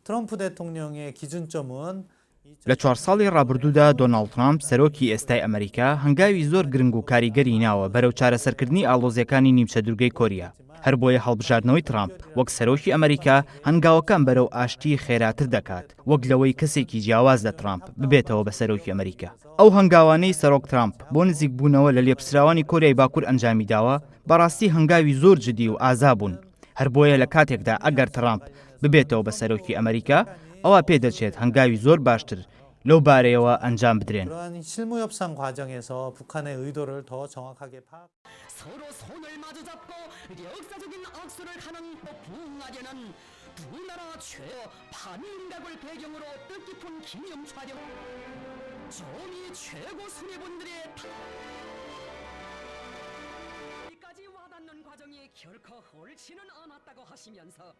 트럼프 대통령의 기준점은 لە 4 ساڵی ڕابردوودا دۆناڵد ترامپ سەرۆکی ئێستای ئەمریکا هەنگاوی زۆر گرنگ و کاریگەری ناوە بەرەو چارەسەرکردنی ئاڵۆزیەکانی نیمچە دوورگەی کۆریا. هەر بۆیە هەڵبژاردنەوەی ترامپ وەک سەرۆکی ئەمریکا هەنگاوەکان بەرەو ئاشتی خێراتر دەکات وەک لەوەی کەسێکی جیاواز لە ترامپ ببێتەوە بە سەرۆکی ئەمریکا. ئەو هەنگاوانەی سەرۆک ترامپ بۆ نزیک بوونەوە لە لێپرسراوانی کۆریای باکوور ئەنجامی داوە بەڕاستی هەنگاوی زۆر جدی و ئازا بوون. هەر بۆیە لە کاتێکدا ئەگەر ترامپ ببێتەوە بە سەرۆکی ئەمریکا ئەوە پێدەچێت هەنگاوی زۆر باشتر لەو بارەیەوە ئەنجام بدرێن. 그러한 실무 협상 과정에서 북한의 의도를 더 정확하게 파악. 서로 손을 마주잡고 역사적인 악수를 하는 북아련은 두 나라 최고 반일각을 배경으로 뜻깊은 기념 촬영 조미 최고 수뇌분들의 까지 와닿는 과정이 결코 옳지는 않았다고 하시면서